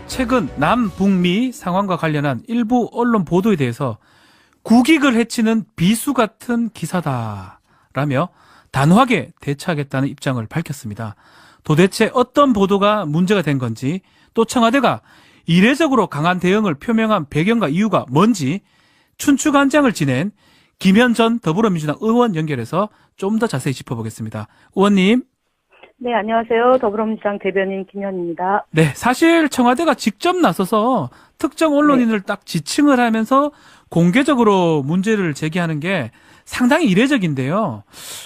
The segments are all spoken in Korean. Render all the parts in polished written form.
최근 남북미 상황과 관련한 일부 언론 보도에 대해서 국익을 해치는 비수 같은 기사다라며 단호하게 대처하겠다는 입장을 밝혔습니다. 도대체 어떤 보도가 문제가 된 건지, 또 청와대가 이례적으로 강한 대응을 표명한 배경과 이유가 뭔지 춘추관장을 지낸 김현 전 더불어민주당 의원 연결해서 좀 더 자세히 짚어보겠습니다. 의원님. 네, 안녕하세요. 더불어민주당 대변인 김현입니다. 네, 사실 청와대가 직접 나서서 특정 언론인을 딱 지칭을 하면서 공개적으로 문제를 제기하는 게 상당히 이례적인데요.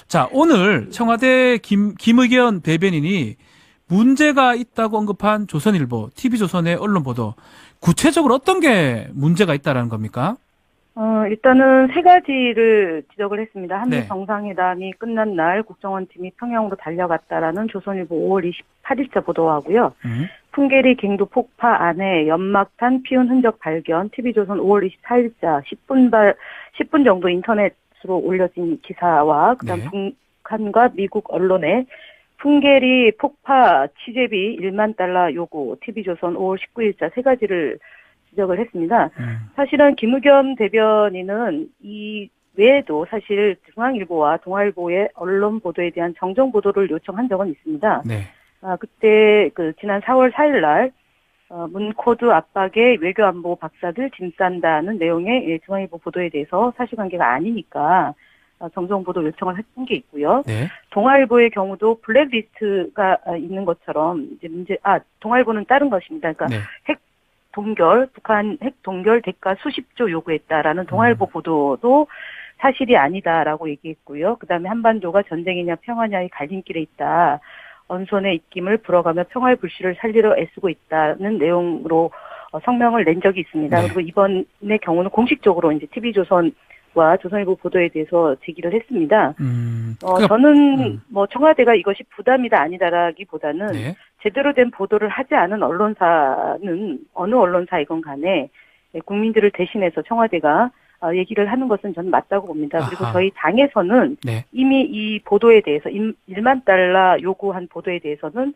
자, 오늘 청와대 김의겸 대변인이 문제가 있다고 언급한 조선일보, TV조선의 언론 보도, 구체적으로 어떤 게 문제가 있다라는 겁니까? 일단은 세 가지를 지적을 했습니다. 한미 네. 정상회담이 끝난 날 국정원팀이 평양으로 달려갔다라는 조선일보 5월 28일자 보도하고요. 풍계리 갱도 폭파 안에 연막탄 피운 흔적 발견, TV조선 5월 24일자 10분 정도 인터넷으로 올려진 기사와 그다음 네. 북한과 미국 언론의 풍계리 폭파 취재비 1만 달러 요구, TV조선 5월 19일자 세 가지를 지적을 했습니다. 사실은 김의겸 대변인은 이 외에도 사실 중앙일보와 동아일보의 언론 보도에 대한 정정 보도를 요청한 적은 있습니다. 네. 그때 지난 4월 4일 날 문코드 압박에 외교안보 박사들 짐 싼다는 내용의 중앙일보 보도에 대해서 사실관계가 아니니까 정정 보도 요청을 했던 게 있고요. 네. 동아일보의 경우도 블랙리스트가 있는 것처럼 이제 동아일보는 다른 것입니다. 그러니까 네. 북한 핵 동결 대가 수십조 요구했다라는 동아일보 보도도 사실이 아니다라고 얘기했고요. 그다음에 한반도가 전쟁이냐 평화냐의 갈림길에 있다. 언손의 입김을 불어가며 평화의 불씨를 살리려 애쓰고 있다는 내용으로 성명을 낸 적이 있습니다. 네. 그리고 이번의 경우는 공식적으로 이제 TV조선과 조선일보 보도에 대해서 제기를 했습니다. 저는 청와대가 이것이 부담이다 아니다라기보다는 네. 제대로 된 보도를 하지 않은 언론사는 어느 언론사이건 간에 국민들을 대신해서 청와대가 얘기를 하는 것은 저는 맞다고 봅니다. 그리고 저희 당에서는 네. 이미 이 보도에 대해서 1만 달러 요구한 보도에 대해서는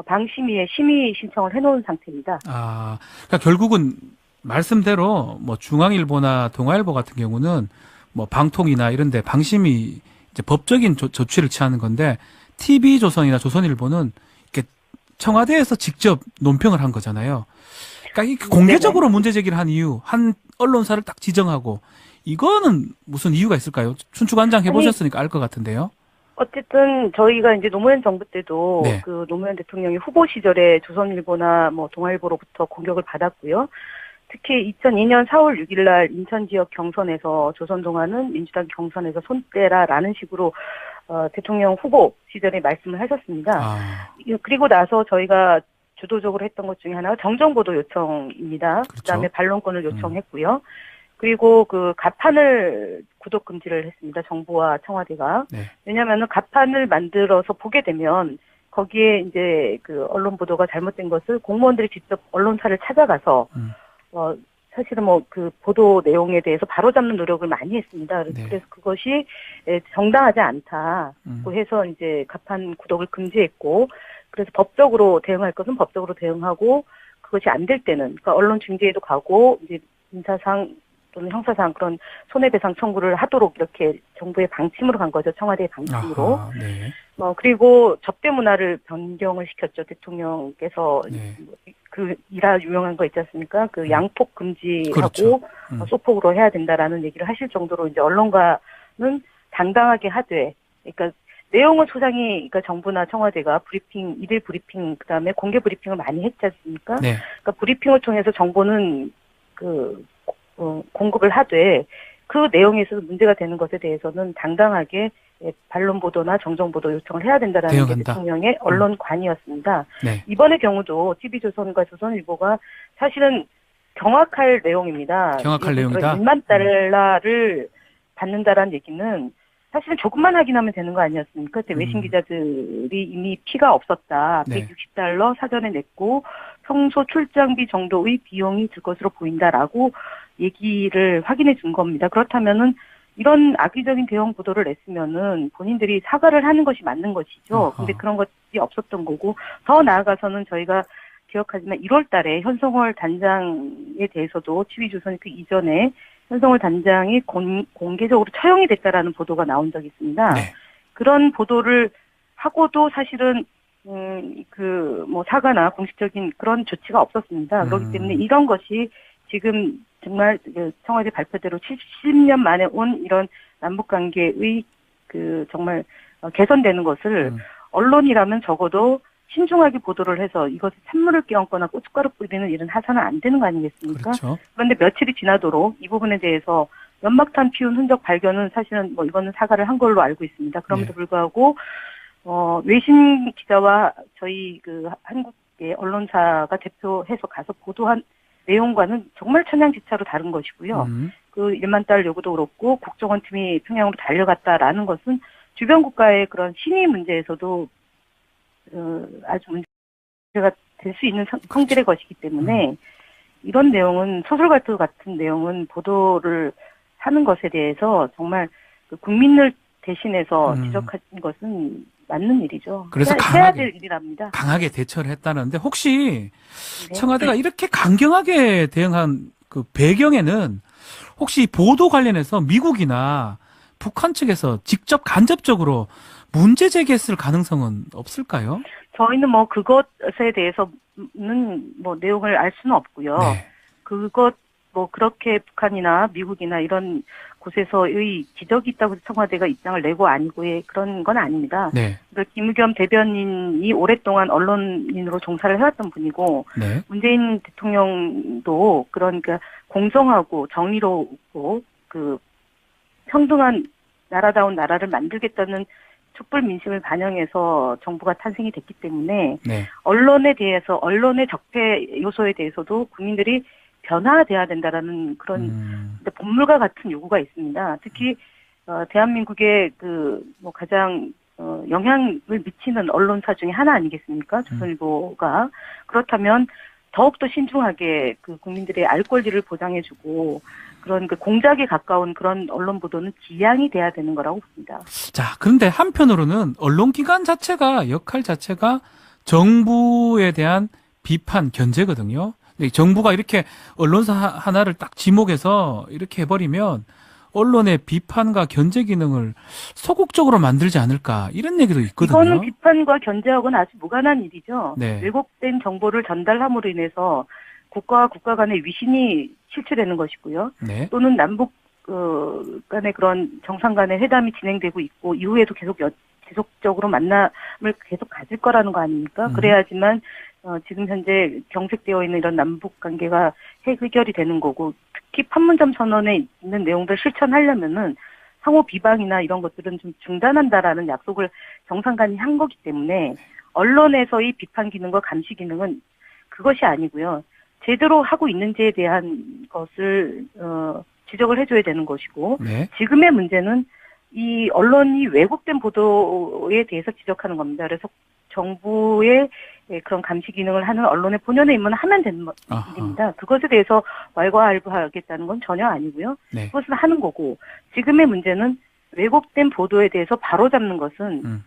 방심위에 심의 신청을 해놓은 상태입니다. 그러니까 결국은 말씀대로 뭐 중앙일보나 동아일보 같은 경우는 뭐 방통이나 이런데 방심이 이제 법적인 조치를 취하는 건데, TV조선이나 조선일보는 이렇게 청와대에서 직접 논평을 한 거잖아요. 그러니까 공개적으로 문제 제기를 한 이유, 한 언론사를 딱 지정하고, 이거는 무슨 이유가 있을까요? 춘추관장 해보셨으니까 알 것 같은데요. 어쨌든 저희가 이제 노무현 정부 때도 네. 노무현 대통령이 후보 시절에 조선일보나 뭐 동아일보로부터 공격을 받았고요. 특히 2002년 4월 6일 날 인천 지역 경선에서 조선동아는 민주당 경선에서 손대라라는 식으로 대통령 후보 시절에 말씀을 하셨습니다. 그리고 나서 저희가 주도적으로 했던 것 중에 하나가 정정보도 요청입니다. 그렇죠. 그다음에 반론권을 요청했고요. 그리고 가판을 구독 금지를 했습니다. 정부와 청와대가. 네. 왜냐하면 가판을 만들어서 보게 되면 거기에 이제 언론 보도가 잘못된 것을 공무원들이 직접 언론사를 찾아가서 사실은 보도 내용에 대해서 바로잡는 노력을 많이 했습니다. 네. 그래서 그것이 정당하지 않다고 해서 이제 가판 구독을 금지했고, 그래서 법적으로 대응할 것은 법적으로 대응하고, 그것이 안 될 때는, 그러니까 언론 중재에도 가고, 이제 민사상 또는 형사상 그런 손해배상 청구를 하도록 이렇게 정부의 방침으로 간 거죠. 청와대의 방침으로. 네. 그리고 접대 문화를 변경을 시켰죠. 대통령께서 네. 일화 유명한 거 있지 않습니까? 양폭 금지하고 그렇죠. 소폭으로 해야 된다라는 얘기를 하실 정도로 이제 언론가는 당당하게 하되, 그러니까 내용은 소상히 그러니까 정부나 청와대가 브리핑, 일일 브리핑, 그다음에 공개 브리핑을 많이 했지 않습니까? 네. 그러니까 브리핑을 통해서 정보는 공급을 하되, 그 내용에 있어서 문제가 되는 것에 대해서는 당당하게 반론 보도나 정정 보도 요청을 해야 된다라는 게 대응한다. 대통령의 언론관이었습니다. 네. 이번의 경우도 TV조선과 조선일보가 사실은 경악할 내용입니다. 경악할 내용이다. 1만 달러를 받는다라는 얘기는 사실은 조금만 확인하면 되는 거 아니었습니까? 그때 외신 기자들이 이미 피가 없었다. 네. 160달러 사전에 냈고 평소 출장비 정도의 비용이 들 것으로 보인다라고 얘기를 확인해 준 겁니다. 그렇다면은 이런 악의적인 대응 보도를 냈으면은 본인들이 사과를 하는 것이 맞는 것이죠. 근데 그런 것이 없었던 거고, 더 나아가서는 저희가 기억하지만 1월 달에 현성월 단장에 대해서도 TV조선이 그 이전에 현성월 단장이 공개적으로 처형이 됐다라는 보도가 나온 적이 있습니다. 네. 그런 보도를 하고도 사실은 뭐 사과나 공식적인 그런 조치가 없었습니다. 그렇기 때문에 이런 것이 지금 정말 그 청와대 발표대로 70년 만에 온 이런 남북 관계의 정말 개선되는 것을 언론이라면 적어도 신중하게 보도를 해서 이것을 찬물을 끼얹거나 고춧가루 뿌리는 일은 해서는 안 되는 거 아니겠습니까? 그렇죠. 그런데 며칠이 지나도록 이 부분에 대해서 연막탄 피운 흔적 발견은 사실은 뭐 이거는 사과를 한 걸로 알고 있습니다. 그럼에도 불구하고 외신 기자와 저희 한국의 언론사가 대표해서 가서 보도한 내용과는 정말 천양지차로 다른 것이고요. 그 1만 달러 요구도 그렇고 국정원팀이 평양으로 달려갔다라는 것은 주변 국가의 그런 신의 문제에서도 아주 문제가 될 수 있는 성질의 것이기 때문에 이런 내용은 소설가트 같은 내용은 보도를 하는 것에 대해서 정말 국민을 대신해서 지적하는 것은 맞는 일이죠. 그래서 해야 될 일이랍니다. 강하게 대처를 했다는데 혹시 네. 청와대가 이렇게 강경하게 대응한 그 배경에는 혹시 보도 관련해서 미국이나 북한 측에서 직접 간접적으로 문제 제기했을 가능성은 없을까요? 저희는 뭐 그것에 대해서는 뭐 내용을 알 수는 없고요. 네. 그것 뭐 그렇게 북한이나 미국이나 이런 곳에서의 지적이 있다고 해서 청와대가 입장을 내고 아니고의 그런 건 아닙니다. 네. 김의겸 대변인이 오랫동안 언론인으로 종사를 해왔던 분이고 네. 문재인 대통령도 그러니까 공정하고 정의롭고 평등한 나라다운 나라를 만들겠다는 촛불 민심을 반영해서 정부가 탄생이 됐기 때문에 네. 언론에 대해서 언론의 적폐 요소에 대해서도 국민들이 변화돼야 된다라는 그런 본물과 같은 요구가 있습니다. 특히 대한민국의 뭐 가장 영향을 미치는 언론사 중에 하나 아니겠습니까? 조선일보가. 그렇다면 더욱더 신중하게 국민들의 알 권리를 보장해주고 그런 공작에 가까운 그런 언론 보도는 지양이 돼야 되는 거라고 봅니다. 자, 그런데 한편으로는 언론기관 자체가 역할 자체가 정부에 대한 비판, 견제거든요. 정부가 이렇게 언론사 하나를 딱 지목해서 이렇게 해버리면 언론의 비판과 견제 기능을 소극적으로 만들지 않을까 이런 얘기도 있거든요. 이거는 비판과 견제하고는 아주 무관한 일이죠. 네. 왜곡된 정보를 전달함으로 인해서 국가와 국가 간의 위신이 실추되는 것이고요. 네. 또는 남북 간의 그런 정상 간의 회담이 진행되고 있고 이후에도 계속적으로 만남을 계속 가질 거라는 거 아닙니까? 그래야지만 지금 현재 경색되어 있는 이런 남북 관계가 해결이 되는 거고 특히 판문점 선언에 있는 내용들 실천하려면은 상호 비방이나 이런 것들은 좀 중단한다라는 약속을 정상 간이 한 거기 때문에 언론에서의 비판 기능과 감시 기능은 그것이 아니고요. 제대로 하고 있는지에 대한 것을 지적을 해줘야 되는 것이고 네. 지금의 문제는 이 언론이 왜곡된 보도에 대해서 지적하는 겁니다. 그래서 정부의 그런 감시 기능을 하는 언론의 본연의 임무는 하면 되는 일입니다. 그것에 대해서 왈가왈부하겠다는 건 전혀 아니고요. 네. 그것은 하는 거고 지금의 문제는 왜곡된 보도에 대해서 바로잡는 것은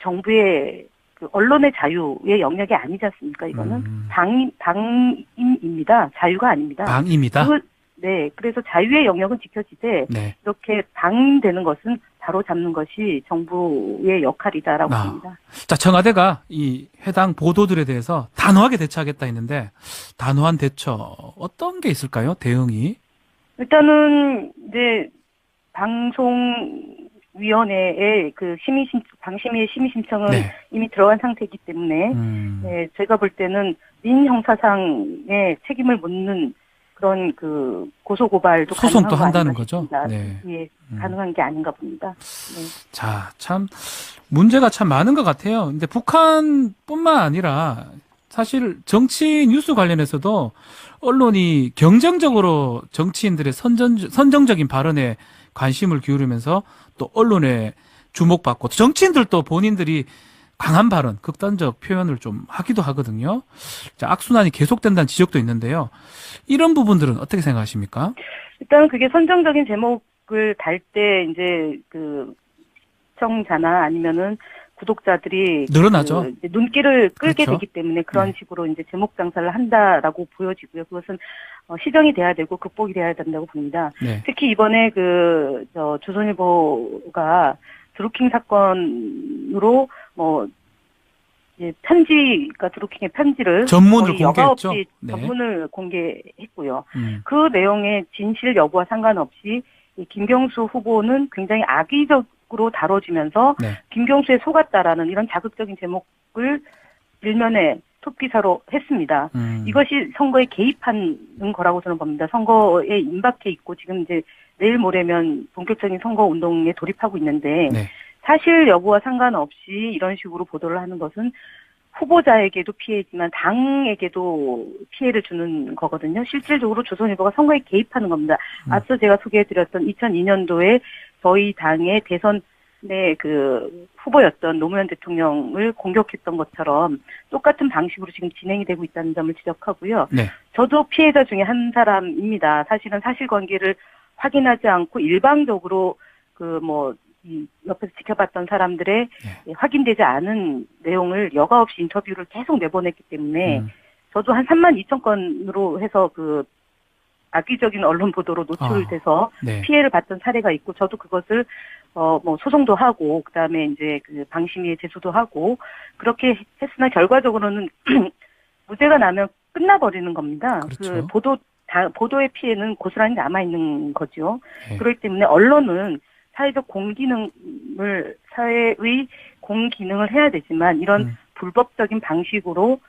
정부의 언론의 자유의 영역이 아니지 않습니까? 이거는 방임입니다. 자유가 아닙니다. 방임이다. 네, 그래서 자유의 영역은 지켜지되 네. 이렇게 방임되는 것은 바로 잡는 것이 정부의 역할이다라고 봅니다. 자, 청와대가 이 해당 보도들에 대해서 단호하게 대처하겠다 했는데 단호한 대처 어떤 게 있을까요? 대응이? 일단은 이제 방송위원회의 방심위의 심의 신청은 네. 이미 들어간 상태이기 때문에 네, 제가 볼 때는 민형사상의 책임을 묻는 그런 고소고발도 소송도 가능한 한다는 거 거죠? 네. 예, 가능한 게 아닌가 봅니다. 네. 자, 참 문제가 참 많은 것 같아요. 근데 북한뿐만 아니라 사실 정치 뉴스 관련해서도 언론이 경쟁적으로 정치인들의 선정적인 발언에 관심을 기울이면서 또 언론에 주목받고 정치인들도 본인들이 강한 발언, 극단적 표현을 좀 하기도 하거든요. 자, 악순환이 계속된다는 지적도 있는데요. 이런 부분들은 어떻게 생각하십니까? 일단 그게 선정적인 제목을 달 때 이제 시청자나 아니면은 구독자들이 늘어나죠. 이제 눈길을 끌게 그렇죠. 되기 때문에 그런 네. 식으로 이제 제목 장사를 한다라고 보여지고요. 그것은 시정이 돼야 되고 극복이 돼야 된다고 봅니다. 네. 특히 이번에 조선일보가 드루킹 사건으로 이제 그러니까 드루킹의 편지를 전문을 거의 여과 공개했죠. 없이 네. 전문을 공개했고요. 음. 그 내용의 진실 여부와 상관없이 이 김경수 후보는 굉장히 악의적으로 다뤄지면서 네. 김경수에 속았다라는 이런 자극적인 제목을 일면에 톱기사로 했습니다. 이것이 선거에 개입하는 거라고 저는 봅니다. 선거에 임박해 있고 지금 이제 내일 모레면 본격적인 선거 운동에 돌입하고 있는데 네. 사실 여부와 상관없이 이런 식으로 보도를 하는 것은 후보자에게도 피해지만 당에게도 피해를 주는 거거든요. 실질적으로 조선일보가 선거에 개입하는 겁니다. 앞서 제가 소개해드렸던 2002년도에 저희 당의 대선의 그 후보였던 노무현 대통령을 공격했던 것처럼 똑같은 방식으로 지금 진행이 되고 있다는 점을 지적하고요. 네. 저도 피해자 중에 한 사람입니다. 사실은 사실관계를 확인하지 않고 일방적으로 이 옆에서 지켜봤던 사람들의 확인되지 않은 내용을 여과 없이 인터뷰를 계속 내보냈기 때문에 저도 한 32,000건으로 해서 그 악의적인 언론 보도로 노출돼서 네. 피해를 봤던 사례가 있고 저도 그것을 소송도 하고 그다음에 이제 그 방심위에 제소도 하고 그렇게 했으나 결과적으로는 무죄가 나면 끝나버리는 겁니다. 그렇죠. 그 보도의 피해는 고스란히 남아 있는 거죠. 네. 그렇기 때문에 언론은 사회의 공기능을 해야 되지만 이런 불법적인 방식으로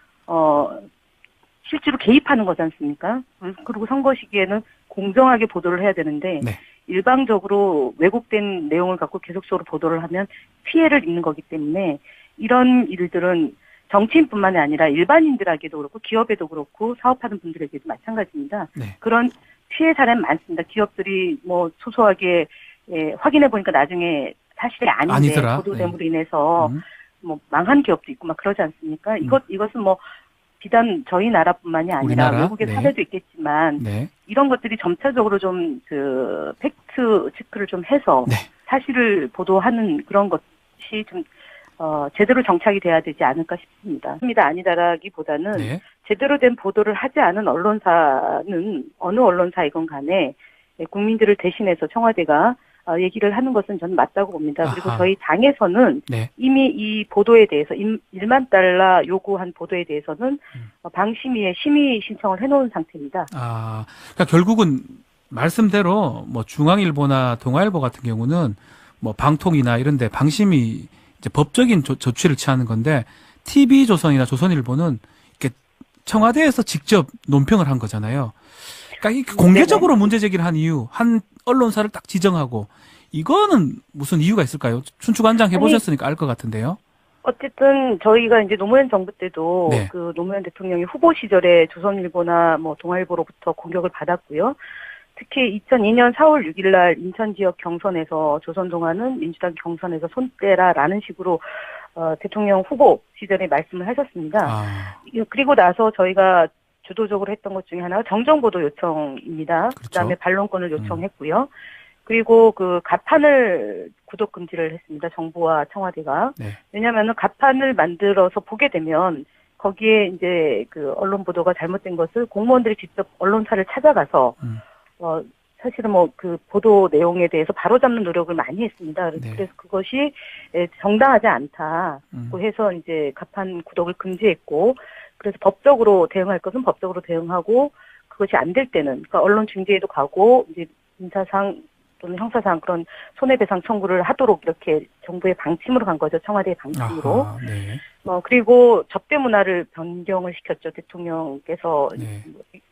실제로 개입하는 거지 않습니까? 그리고 선거 시기에는 공정하게 보도를 해야 되는데 네. 일방적으로 왜곡된 내용을 갖고 계속적으로 보도를 하면 피해를 입는 거기 때문에 이런 일들은 정치인뿐만이 아니라 일반인들에게도 그렇고 기업에도 그렇고 사업하는 분들에게도 마찬가지입니다. 네. 그런 피해 사례는 많습니다. 기업들이 소소하게 확인해 보니까 나중에 사실이 아니더라. 보도됨으로 인해서 망한 기업도 있고 막 그러지 않습니까? 이것은 비단 저희 나라뿐만이 아니라 우리나라? 외국의 네. 사례도 있겠지만 네. 이런 것들이 점차적으로 좀 팩트 체크를 좀 해서 네. 사실을 보도하는 그런 것이 좀 제대로 정착이 돼야 되지 않을까 싶습니다. 아니다라기보다는 네. 제대로 된 보도를 하지 않은 언론사는 어느 언론사이건 간에 국민들을 대신해서 청와대가 얘기를 하는 것은 저는 맞다고 봅니다. 그리고 아하. 저희 당에서는 네. 이미 이 보도에 대해서 1만 달러 요구한 보도에 대해서는 방심위에 심의 신청을 해놓은 상태입니다. 그러니까 결국은 말씀대로 중앙일보나 동아일보 같은 경우는 방통이나 이런데 방심이 이제 법적인 조치를 취하는 건데 TV조선이나 조선일보는 이렇게 청와대에서 직접 논평을 한 거잖아요. 그러니까 이 공개적으로 네네. 문제 제기를 한 이유, 한 언론사를 딱 지정하고 이거는 무슨 이유가 있을까요? 춘추관장 해보셨으니까 알 것 같은데요. 어쨌든 저희가 이제 노무현 정부 때도 네. 그 노무현 대통령이 후보 시절에 조선일보나 동아일보로부터 공격을 받았고요. 특히 2002년 4월 6일 날 인천 지역 경선에서 조선동아는 민주당 경선에서 손대라라는 식으로 대통령 후보 시절에 말씀을 하셨습니다. 그리고 나서 저희가 주도적으로 했던 것 중에 하나가 정정보도 요청입니다. 그렇죠. 그다음에 반론권을 요청했고요. 그리고 그 가판을 구독 금지를 했습니다. 정부와 청와대가. 네. 왜냐하면 가판을 만들어서 보게 되면 거기에 이제 그 언론 보도가 잘못된 것을 공무원들이 직접 언론사를 찾아가서 사실은 그 보도 내용에 대해서 바로잡는 노력을 많이 했습니다. 네. 그래서 그것이 정당하지 않다고 해서 이제 가판 구독을 금지했고, 그래서 법적으로 대응할 것은 법적으로 대응하고 그것이 안 될 때는 그러니까 언론 중재에도 가고 이제 민사상 또는 형사상 그런 손해배상 청구를 하도록 이렇게 정부의 방침으로 간 거죠. 청와대의 방침으로. 아하, 네. 그리고 접대 문화를 변경을 시켰죠. 대통령께서 네.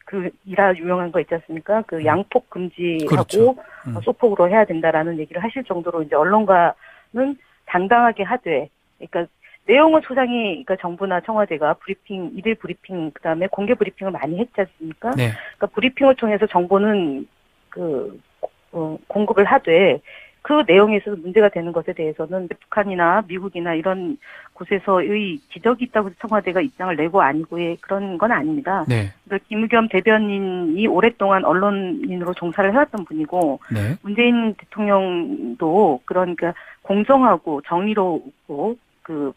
그 일화 유명한 거 있지 않습니까? 그 양폭 금지하고 그렇죠. 소폭으로 해야 된다라는 얘기를 하실 정도로 이제 언론가는 당당하게 하되, 그러니까 내용은 소상히 그러니까 정부나 청와대가 일일 브리핑 그다음에 공개 브리핑을 많이 했지 않습니까? 네. 그러니까 브리핑을 통해서 정보는 공급을 하되 그 내용에 있어서 문제가 되는 것에 대해서는 북한이나 미국이나 이런 곳에서의 기적이 있다고 해서 청와대가 입장을 내고 아니고의 그런 건 아닙니다. 네. 그러니까 김의겸 대변인이 오랫동안 언론인으로 종사를 해왔던 분이고 네. 문재인 대통령도 그러니까 공정하고 정의롭고 그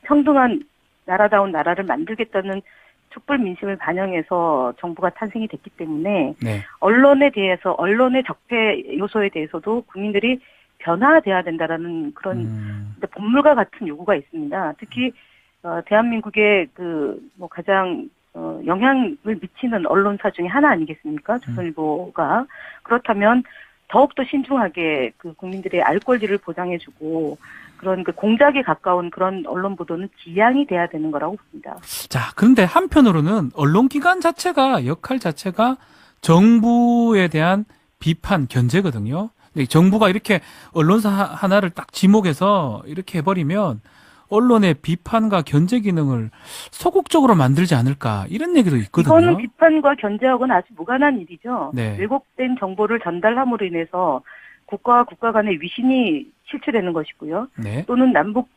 평등한 나라다운 나라를 만들겠다는 촛불 민심을 반영해서 정부가 탄생이 됐기 때문에 네. 언론에 대해서 언론의 적폐 요소에 대해서도 국민들이 변화돼야 된다라는 그런 본물과 같은 요구가 있습니다. 특히 대한민국의 뭐 가장 영향을 미치는 언론사 중에 하나 아니겠습니까? 조선일보가. 그렇다면 더욱더 신중하게 그 국민들의 알 권리를 보장해주고 그런 그 공작에 가까운 그런 언론 보도는 지양이 돼야 되는 거라고 봅니다. 자, 그런데 한편으로는 언론기관 자체가 역할 자체가 정부에 대한 비판, 견제거든요. 근데 정부가 이렇게 언론사 하나를 딱 지목해서 이렇게 해버리면 언론의 비판과 견제 기능을 소극적으로 만들지 않을까 이런 얘기도 있거든요. 이거는 비판과 견제하고는 아주 무관한 일이죠. 네. 왜곡된 정보를 전달함으로 인해서 국가와 국가 간의 위신이 실추되는 것이고요. 네. 또는 남북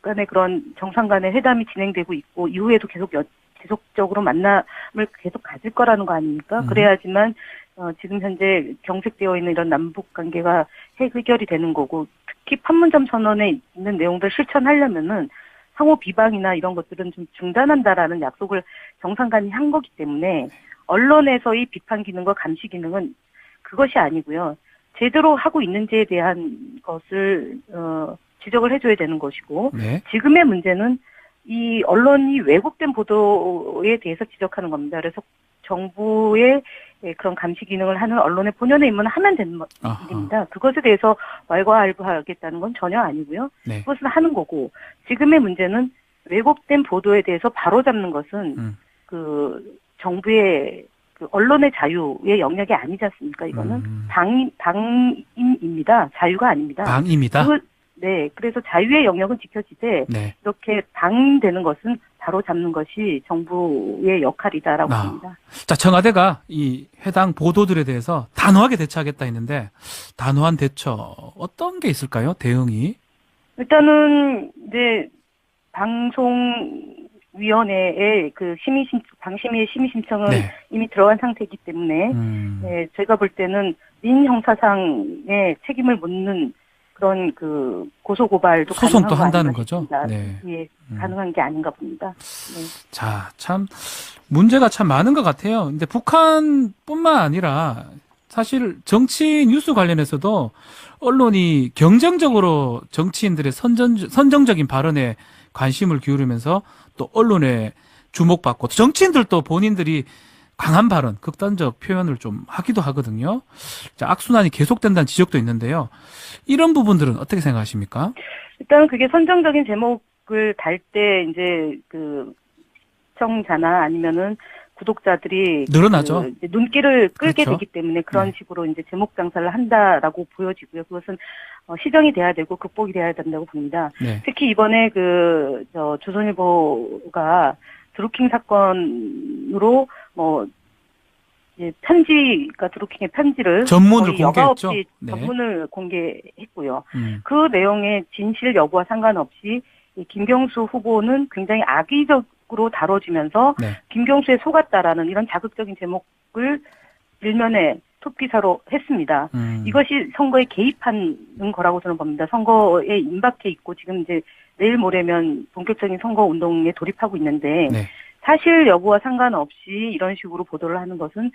간의 그런 정상 간의 회담이 진행되고 있고 이후에도 계속적으로 만남을 계속 가질 거라는 거 아닙니까? 그래야지만 지금 현재 경색되어 있는 이런 남북 관계가 해결이 되는 거고 특히 판문점 선언에 있는 내용들 실천하려면은 상호 비방이나 이런 것들은 좀 중단한다라는 약속을 정상 간이 한 거기 때문에 언론에서의 비판 기능과 감시 기능은 그것이 아니고요. 제대로 하고 있는지에 대한 것을 지적을 해줘야 되는 것이고 네. 지금의 문제는 이 언론이 왜곡된 보도에 대해서 지적하는 겁니다. 그래서 정부의 그런 감시 기능을 하는 언론의 본연의 임무는 하면 되는 일입니다. 그것에 대해서 왈가왈부하겠다는 건 전혀 아니고요. 네. 그것은 하는 거고 지금의 문제는 왜곡된 보도에 대해서 바로잡는 것은 그 정부의 그 언론의 자유의 영역이 아니지 않습니까? 이거는 방임입니다. 자유가 아닙니다. 방임이다. 네, 그래서 자유의 영역은 지켜지되 네. 이렇게 방임되는 것은 바로 잡는 것이 정부의 역할이다라고 봅니다. 자, 청와대가 이 해당 보도들에 대해서 단호하게 대처하겠다 했는데 단호한 대처 어떤 게 있을까요? 대응이? 일단은 이제 방송위원회에 그 방심위의 심의 신청은 네. 이미 들어간 상태이기 때문에 네, 제가 볼 때는 민형사상의 책임을 묻는 그런 그 고소고발도 소송도 가능한 한다는 거 거죠? 네. 예, 가능한 게 아닌가 봅니다. 네. 자, 참 문제가 참 많은 것 같아요. 근데 북한뿐만 아니라 사실 정치 뉴스 관련해서도 언론이 경쟁적으로 정치인들의 선정적인 발언에 관심을 기울이면서 또 언론에 주목받고 또 정치인들도 본인들이 강한 발언, 극단적 표현을 좀 하기도 하거든요. 자, 악순환이 계속된다는 지적도 있는데요. 이런 부분들은 어떻게 생각하십니까? 일단 그게 선정적인 제목을 달 때 이제 그 시청자나 아니면은 구독자들이 늘어나죠. 이제 눈길을 끌게 그렇죠. 되기 때문에 그런 네. 식으로 이제 제목 장사를 한다라고 보여지고요. 그것은 시정이 돼야 되고 극복이 돼야 된다고 봅니다. 네. 특히 이번에 조선일보가 드루킹 사건으로 이제 드루킹의 편지를 전문을 거의 여과 공개했죠. 없이 네. 전문을 공개했고요. 음. 그 내용의 진실 여부와 상관없이 이 김경수 후보는 굉장히 악의적으로 다뤄지면서 네. 김경수에 속았다라는 이런 자극적인 제목을 일면에 톱기사로 했습니다. 이것이 선거에 개입하는 거라고 저는 봅니다. 선거에 임박해 있고 지금 이제 내일 모레면 본격적인 선거 운동에 돌입하고 있는데 네. 사실 여부와 상관없이 이런 식으로 보도를 하는 것은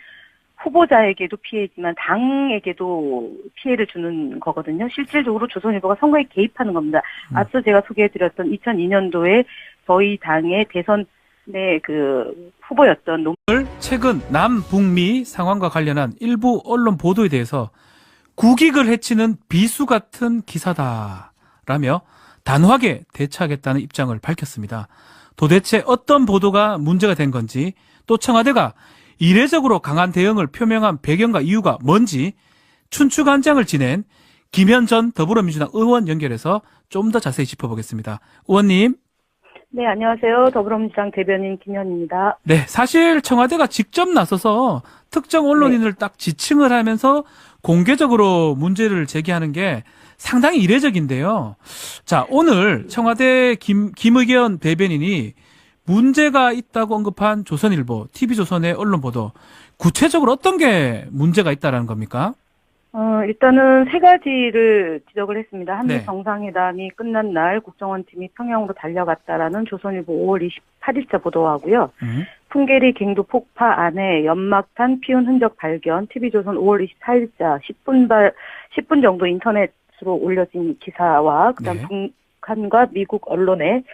후보자에게도 피해지만 당에게도 피해를 주는 거거든요. 실질적으로 조선일보가 선거에 개입하는 겁니다. 앞서 제가 소개해드렸던 2002년도에 저희 당의 대선의 그 후보였던 최근 남북미 상황과 관련한 일부 언론 보도에 대해서 국익을 해치는 비수 같은 기사다라며 단호하게 대처하겠다는 입장을 밝혔습니다. 도대체 어떤 보도가 문제가 된 건지 또 청와대가 이례적으로 강한 대응을 표명한 배경과 이유가 뭔지 춘추관장을 지낸 김현 전 더불어민주당 의원 연결해서 좀 더 자세히 짚어보겠습니다. 의원님. 네, 안녕하세요. 더불어민주당 대변인 김현입니다. 네, 사실 청와대가 직접 나서서 특정 언론인을 딱 지칭을 하면서 공개적으로 문제를 제기하는 게 상당히 이례적인데요. 자, 오늘 청와대 김의겸 대변인이 문제가 있다고 언급한 조선일보, TV조선의 언론 보도, 구체적으로 어떤 게 문제가 있다라는 겁니까? 일단은 세 가지를 지적을 했습니다. 한미 네. 정상회담이 끝난 날 국정원팀이 평양으로 달려갔다라는 조선일보 5월 28일자 보도하고요. 풍계리 갱도 폭파 안에 연막탄 피운 흔적 발견, TV조선 5월 24일자 10분 정도 인터넷으로 올려진 기사와 그다음 네. 북한과 미국 언론에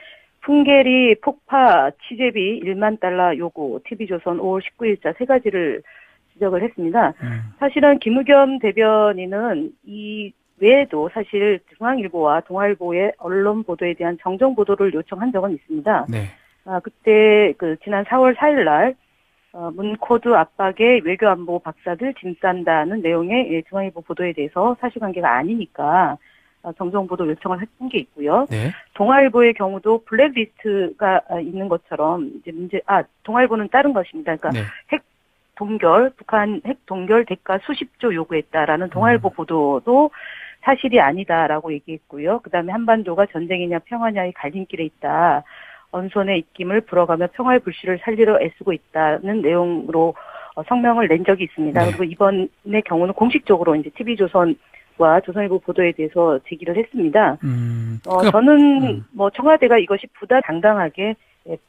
풍계리 폭파 취재비 1만 달러 요구, TV조선 5월 19일자 세 가지를 지적을 했습니다. 사실은 김의겸 대변인은 이 외에도 사실 중앙일보와 동아일보의 언론 보도에 대한 정정 보도를 요청한 적은 있습니다. 네. 그때 지난 4월 4일 날 문코드 압박에 외교안보 박사들 짐 싼다는 내용의 중앙일보 보도에 대해서 사실관계가 아니니까 정정 보도 요청을 했던 게 있고요. 네. 동아일보의 경우도 블랙리스트가 있는 것처럼 이제 동아일보는 다른 것입니다. 그러니까 네. 북한 핵 동결 대가 수십조 요구했다라는 동아일보 보도도 사실이 아니다라고 얘기했고요. 그다음에 한반도가 전쟁이냐 평화냐의 갈림길에 있다. 언선의 입김을 불어가며 평화의 불씨를 살리려 애쓰고 있다는 내용으로 성명을 낸 적이 있습니다. 네. 그리고 이번의 경우는 공식적으로 이제 TV조선과 조선일보 보도에 대해서 제기를 했습니다. 저는 청와대가 이것이 부당당하게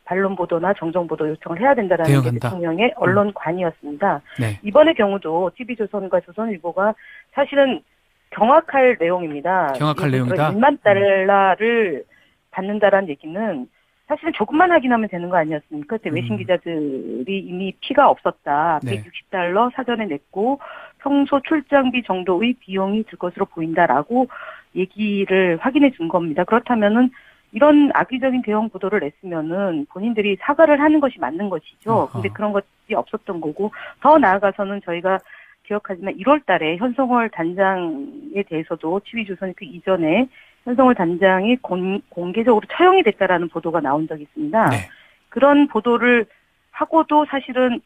반론 보도나 정정 보도 요청을 해야 된다라는 게 대응한다. 대통령의 언론관이었습니다. 네. 이번의 경우도 TV조선과 조선일보가 사실은 경악할 내용입니다. 경악할 내용이다. 1만 달러를 받는다라는 얘기는 사실은 조금만 확인하면 되는 거 아니었습니까? 그때 외신 기자들이 이미 피가 없었다. 네. 160달러 사전에 냈고 평소 출장비 정도의 비용이 들 것으로 보인다라고 얘기를 확인해 준 겁니다. 그렇다면은 이런 악의적인 대응 보도를 냈으면은 본인들이 사과를 하는 것이 맞는 것이죠. 근데 그런 것이 없었던 거고, 더 나아가서는 저희가 기억하지만 1월 달에 현성월 단장에 대해서도 TV조선이 그 이전에 현성월 단장이 공개적으로 처형이 됐다라는 보도가 나온 적이 있습니다. 네. 그런 보도를 하고도 사실은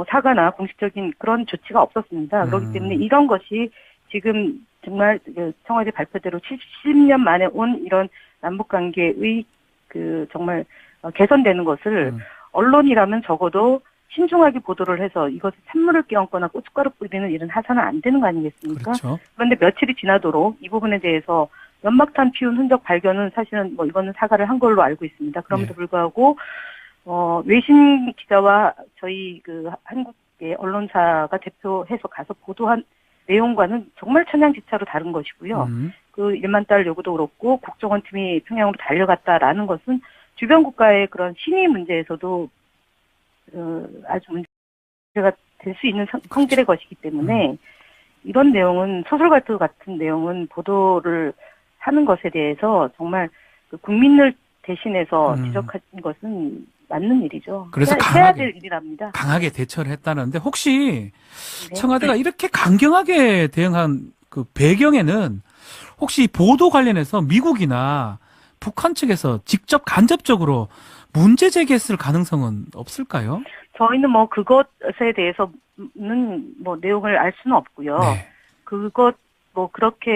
사과나 공식적인 그런 조치가 없었습니다. 그렇기 때문에 이런 것이 지금 정말 청와대 발표대로 70년 만에 온 이런 남북 관계의 정말 개선되는 것을 언론이라면 적어도 신중하게 보도를 해서 이것을 찬물을 끼얹거나 고춧가루 뿌리는 일은 해서는 안 되는 거 아니겠습니까? 그렇죠. 그런데 며칠이 지나도록 이 부분에 대해서 연막탄 피운 흔적 발견은 사실은 이거는 사과를 한 걸로 알고 있습니다. 그럼에도 불구하고 외신 기자와 저희 한국의 언론사가 대표해서 가서 보도한 내용과는 정말 천양지차로 다른 것이고요. 그 1만 달러 요구도 그렇고 국정원팀이 평양으로 달려갔다라는 것은 주변 국가의 그런 신의 문제에서도 아주 문제가 될 수 있는 성질의 것이기 때문에 이런 내용은 소설가트 같은 내용은 보도를 하는 것에 대해서 정말 국민을 대신해서 지적하는 것은 맞는 일이죠. 그래서 해야 될 일이랍니다. 강하게 대처를 했다는데 혹시 네. 청와대가 이렇게 강경하게 대응한 그 배경에는 혹시 보도 관련해서 미국이나 북한 측에서 직접 간접적으로 문제 제기했을 가능성은 없을까요? 저희는 그것에 대해서는 내용을 알 수는 없고요. 네. 그것 그렇게